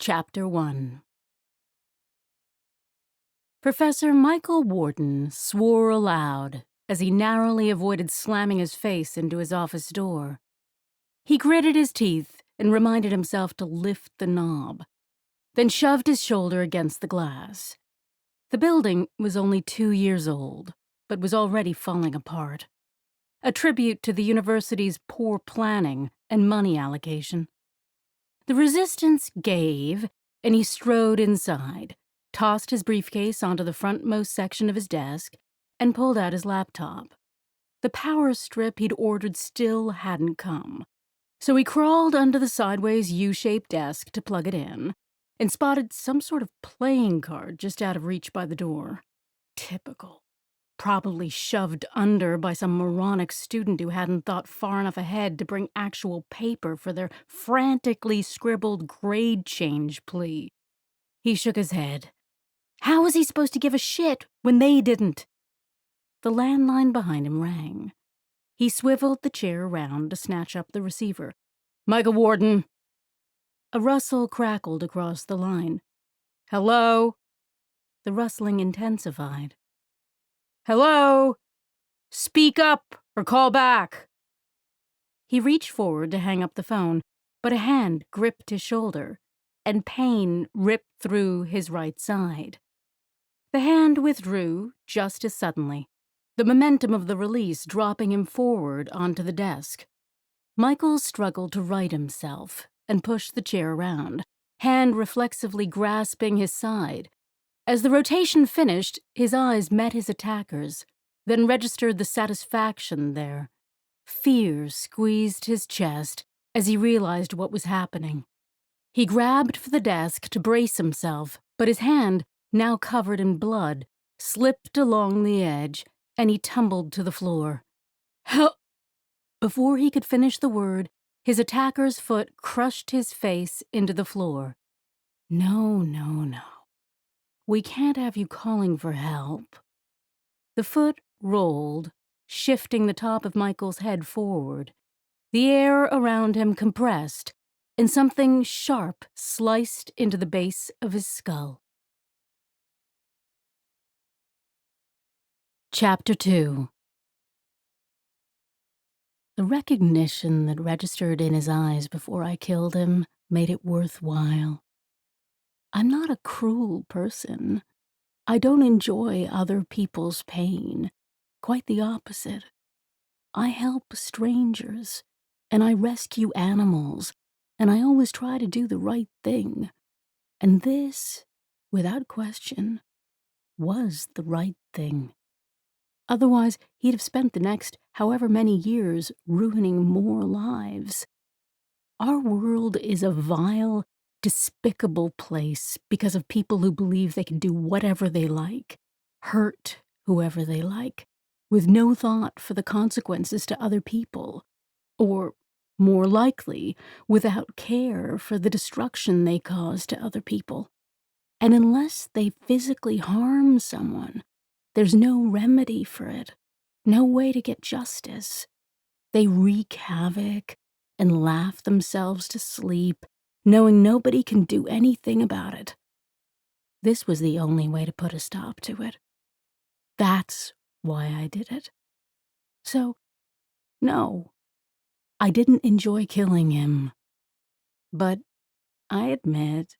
Chapter 1. Professor Michael Wharton swore aloud as he narrowly avoided slamming his face into his office door. He gritted his teeth and reminded himself to lift the knob, then shoved his shoulder against the glass. The building was only 2 years old, but was already falling apart, a tribute to the university's poor planning and money allocation. The resistance gave, and he strode inside, tossed his briefcase onto the frontmost section of his desk, and pulled out his laptop. The power strip he'd ordered still hadn't come, so he crawled under the sideways U-shaped desk to plug it in, and spotted some sort of playing card just out of reach by the door. Typical. Probably shoved under by some moronic student who hadn't thought far enough ahead to bring actual paper for their frantically scribbled grade change plea. He shook his head. How was he supposed to give a shit when they didn't? The landline behind him rang. He swiveled the chair around to snatch up the receiver. Michael Wharton. A rustle crackled across the line. Hello? The rustling intensified. Hello? Speak up or call back. He reached forward to hang up the phone, but a hand gripped his shoulder, and pain ripped through his right side. The hand withdrew just as suddenly, the momentum of the release dropping him forward onto the desk. Michael struggled to right himself and pushed the chair around, hand reflexively grasping his side. As the rotation finished, his eyes met his attackers, then registered the satisfaction there. Fear squeezed his chest as he realized what was happening. He grabbed for the desk to brace himself, but his hand, now covered in blood, slipped along the edge, and he tumbled to the floor. Help! Before he could finish the word, his attacker's foot crushed his face into the floor. No. We can't have you calling for help. The foot rolled, shifting the top of Michael's head forward. The air around him compressed, and something sharp sliced into the base of his skull. Chapter 2. The recognition that registered in his eyes before I killed him made it worthwhile. I'm not a cruel person. I don't enjoy other people's pain. Quite the opposite. I help strangers, and I rescue animals, and I always try to do the right thing. And this, without question, was the right thing. Otherwise, he'd have spent the next however many years ruining more lives. Our world is a vile, despicable place because of people who believe they can do whatever they like, hurt whoever they like, with no thought for the consequences to other people, or, more likely, without care for the destruction they cause to other people. And unless they physically harm someone, there's no remedy for it, no way to get justice. They wreak havoc and laugh themselves to sleep, knowing nobody can do anything about it. This was the only way to put a stop to it. That's why I did it. So, no, I didn't enjoy killing him. But I admit,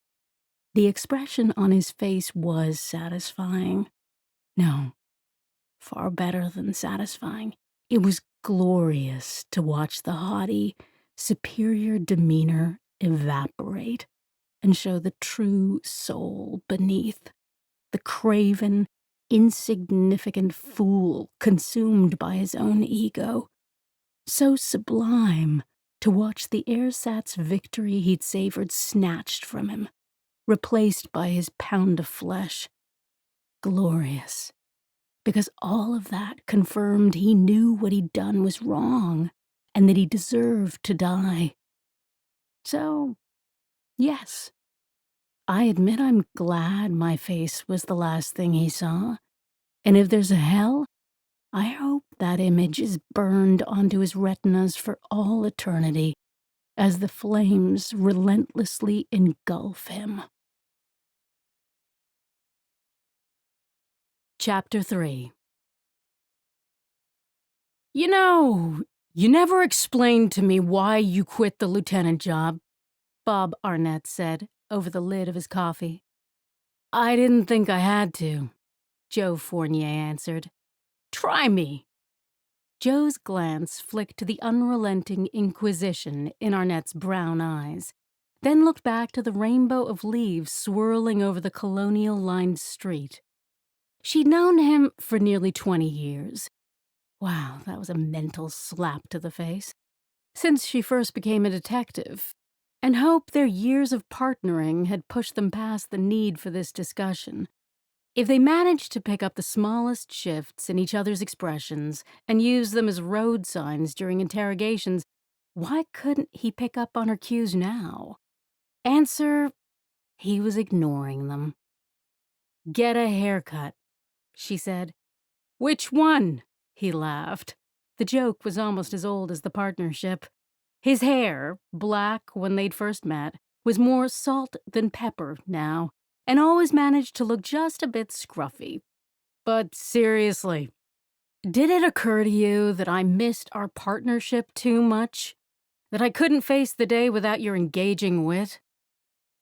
the expression on his face was satisfying. No, far better than satisfying. It was glorious to watch the haughty, superior demeanor evaporate and show the true soul beneath, the craven, insignificant fool consumed by his own ego. So sublime to watch the ersatz victory he'd savored snatched from him, replaced by his pound of flesh. Glorious, because all of that confirmed he knew what he'd done was wrong and that he deserved to die. So, yes, I admit I'm glad my face was the last thing he saw, and if there's a hell, I hope that image is burned onto his retinas for all eternity, as the flames relentlessly engulf him. Chapter 3. You know, you never explained to me why you quit the lieutenant job, Bob Arnett said over the lid of his coffee. I didn't think I had to, Joe Fournier answered. Try me. Joe's glance flicked to the unrelenting inquisition in Arnett's brown eyes, then looked back to the rainbow of leaves swirling over the colonial-lined street. She'd known him for nearly 20 years. Wow, that was a mental slap to the face. Since she first became a detective, and hoped their years of partnering had pushed them past the need for this discussion. If they managed to pick up the smallest shifts in each other's expressions and use them as road signs during interrogations, why couldn't he pick up on her cues now? Answer, he was ignoring them. Get a haircut, she said. Which one? He laughed. The joke was almost as old as the partnership. His hair, black when they'd first met, was more salt than pepper now, and always managed to look just a bit scruffy. But seriously, did it occur to you that I missed our partnership too much? That I couldn't face the day without your engaging wit?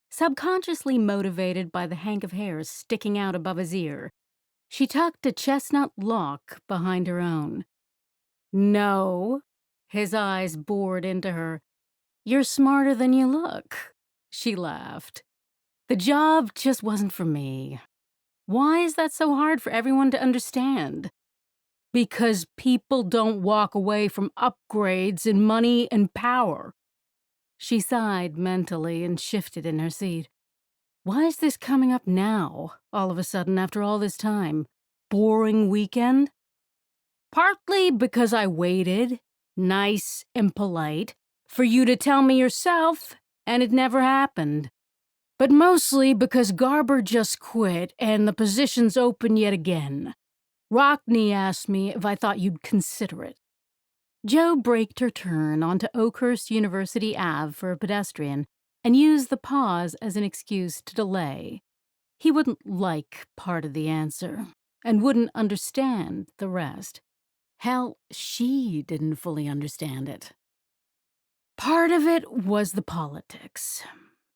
Subconsciously motivated by the hank of hair sticking out above his ear, she tucked a chestnut lock behind her own. No, his eyes bored into her. You're smarter than you look, she laughed. The job just wasn't for me. Why is that so hard for everyone to understand? Because people don't walk away from upgrades in money and power. She sighed mentally and shifted in her seat. Why is this coming up now, all of a sudden after all this time? Boring weekend? Partly because I waited, nice and polite, for you to tell me yourself, and it never happened. But mostly because Garber just quit and the position's open yet again. Rockney asked me if I thought you'd consider it. Joe braked her turn onto Oakhurst University Ave for a pedestrian and used the pause as an excuse to delay. He wouldn't like part of the answer and wouldn't understand the rest. Hell, she didn't fully understand it. Part of it was the politics.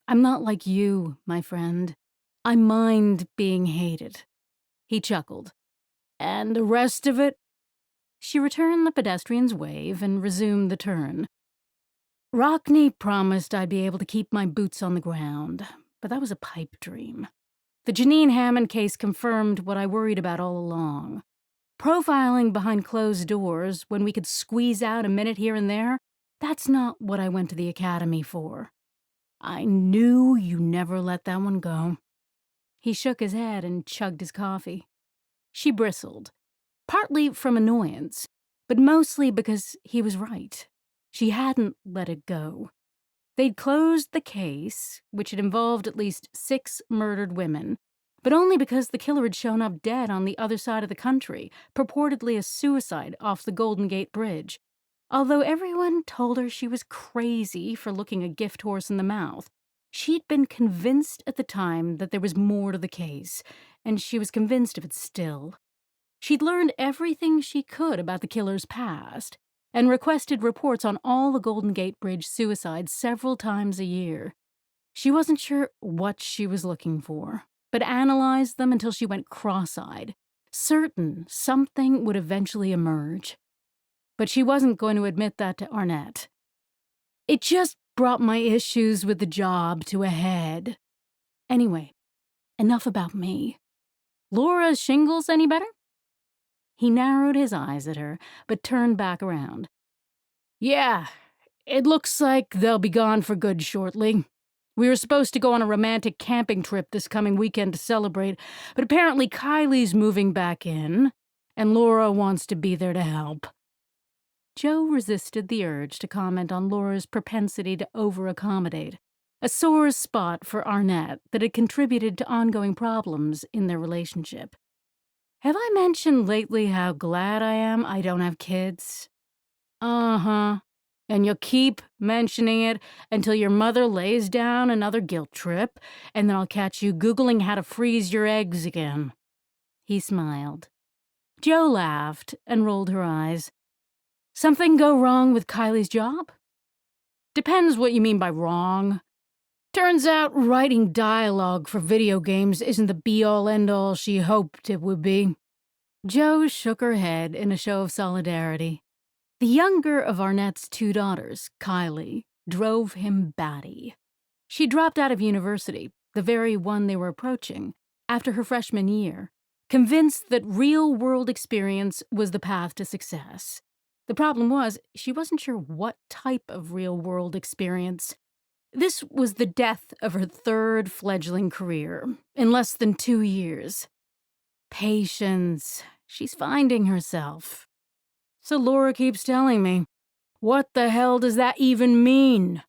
I'm not like you, my friend. I mind being hated. He chuckled. And the rest of it? She returned the pedestrian's wave and resumed the turn. Rockney promised I'd be able to keep my boots on the ground, but that was a pipe dream. The Janine Hammond case confirmed what I worried about all along. Profiling behind closed doors when we could squeeze out a minute here and there, that's not what I went to the academy for. I knew you never let that one go. He shook his head and chugged his coffee. She bristled, partly from annoyance, but mostly because he was right. She hadn't let it go. They'd closed the case, which had involved at least 6 murdered women, but only because the killer had shown up dead on the other side of the country, purportedly a suicide off the Golden Gate Bridge. Although everyone told her she was crazy for looking a gift horse in the mouth, she'd been convinced at the time that there was more to the case, and she was convinced of it still. She'd learned everything she could about the killer's past, and requested reports on all the Golden Gate Bridge suicides several times a year. She wasn't sure what she was looking for, but analyzed them until she went cross-eyed, certain something would eventually emerge. But she wasn't going to admit that to Arnett. It just brought my issues with the job to a head. Anyway, enough about me. Laura's shingles any better? He narrowed his eyes at her, but turned back around. Yeah, it looks like they'll be gone for good shortly. We were supposed to go on a romantic camping trip this coming weekend to celebrate, but apparently Kylie's moving back in, and Laura wants to be there to help. Joe resisted the urge to comment on Laura's propensity to over-accommodate, a sore spot for Arnett that had contributed to ongoing problems in their relationship. Have I mentioned lately how glad I am I don't have kids? Uh-huh. And you'll keep mentioning it until your mother lays down another guilt trip, and then I'll catch you Googling how to freeze your eggs again." He smiled. Jo laughed and rolled her eyes. "Something go wrong with Kylie's job?" "Depends what you mean by wrong. Turns out writing dialogue for video games isn't the be-all end-all she hoped it would be." Jo shook her head in a show of solidarity. The younger of Arnett's two daughters, Kylie, drove him batty. She dropped out of university, the very one they were approaching, after her freshman year, convinced that real-world experience was the path to success. The problem was, she wasn't sure what type of real-world experience. This was the death of her third fledgling career, in less than 2 years. Patience. She's finding herself. So Laura keeps telling me, what the hell does that even mean?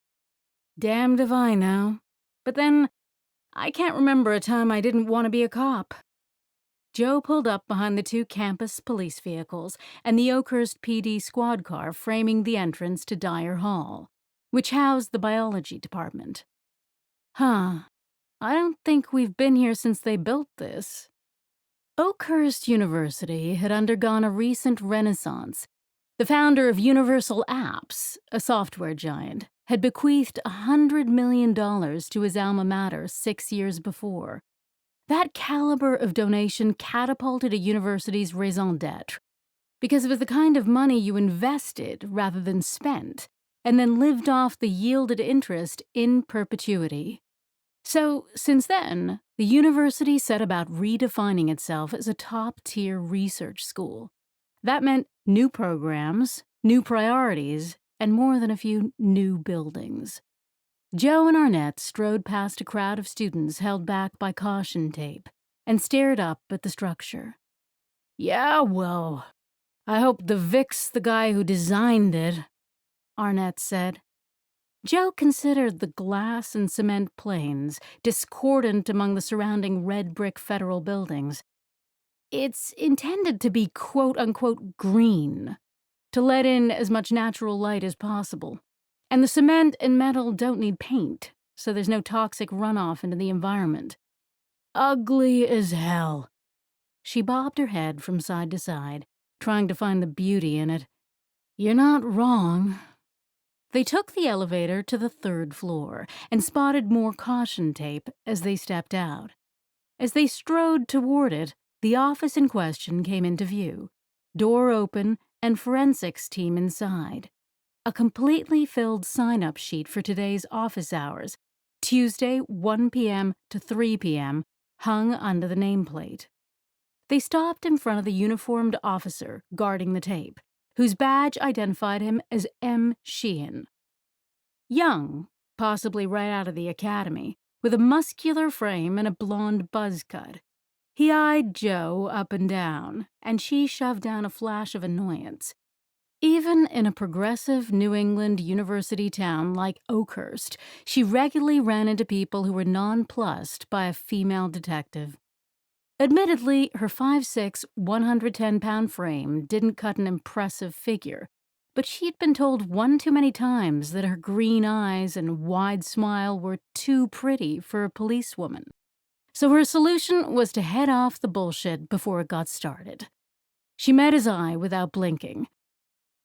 Damned if I know. But then, I can't remember a time I didn't want to be a cop. Jo pulled up behind the 2 campus police vehicles and the Oakhurst PD squad car framing the entrance to Dyer Hall, which housed the biology department. I don't think we've been here since they built this. Oakhurst University had undergone a recent renaissance. The founder of Universal Apps, a software giant, had bequeathed $100 million to his alma mater 6 years before. That caliber of donation catapulted a university's raison d'etre, because it was the kind of money you invested rather than spent, and then lived off the yielded interest in perpetuity. So, since then, the university set about redefining itself as a top-tier research school. That meant new programs, new priorities, and more than a few new buildings. Jo and Arnett strode past a crowd of students held back by caution tape and stared up at the structure. "Yeah, well, I hope the Vic's the guy who designed it," Arnett said. Jo considered the glass and cement plains discordant among the surrounding red brick federal buildings. It's intended to be quote-unquote green, to let in as much natural light as possible. And the cement and metal don't need paint, so there's no toxic runoff into the environment. Ugly as hell. She bobbed her head from side to side, trying to find the beauty in it. "You're not wrong." They took the elevator to the 3rd floor and spotted more caution tape as they stepped out. As they strode toward it, the office in question came into view, door open and forensics team inside. A completely filled sign-up sheet for today's office hours, Tuesday 1 p.m. to 3 p.m., hung under the nameplate. They stopped in front of the uniformed officer guarding the tape, whose badge identified him as M. Sheehan. Young, possibly right out of the academy, with a muscular frame and a blonde buzz cut. He eyed Jo up and down, and she shoved down a flash of annoyance. Even in a progressive New England university town like Oakhurst, she regularly ran into people who were nonplussed by a female detective. Admittedly, her 5'6", 110-pound frame didn't cut an impressive figure, but she'd been told one too many times that her green eyes and wide smile were too pretty for a policewoman. So her solution was to head off the bullshit before it got started. She met his eye without blinking.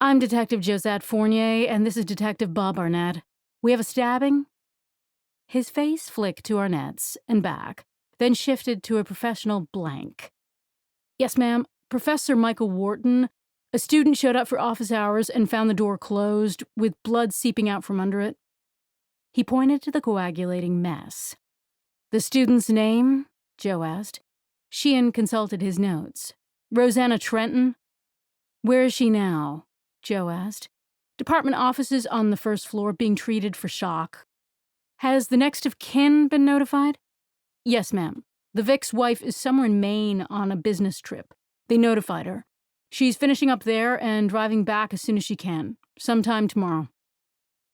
"I'm Detective Josette Fournier, and this is Detective Bob Arnett. We have a stabbing?" His face flicked to Arnett's and back, then shifted to a professional blank. "Yes, ma'am. Professor Michael Wharton. A student showed up for office hours and found the door closed, with blood seeping out from under it." He pointed to the coagulating mess. "The student's name?" Jo asked. Sheehan consulted his notes. "Rosanna Trenton." "Where is she now?" Jo asked. "Department offices on the 1st floor, being treated for shock." "Has the next of kin been notified?" "Yes, ma'am. The Vic's wife is somewhere in Maine on a business trip. They notified her. She's finishing up there and driving back as soon as she can, sometime tomorrow."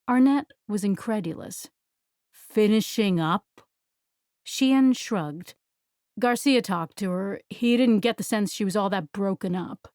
Arnett was incredulous. "Finishing up?" Sheehan shrugged. "Garcia talked to her. He didn't get the sense she was all that broken up."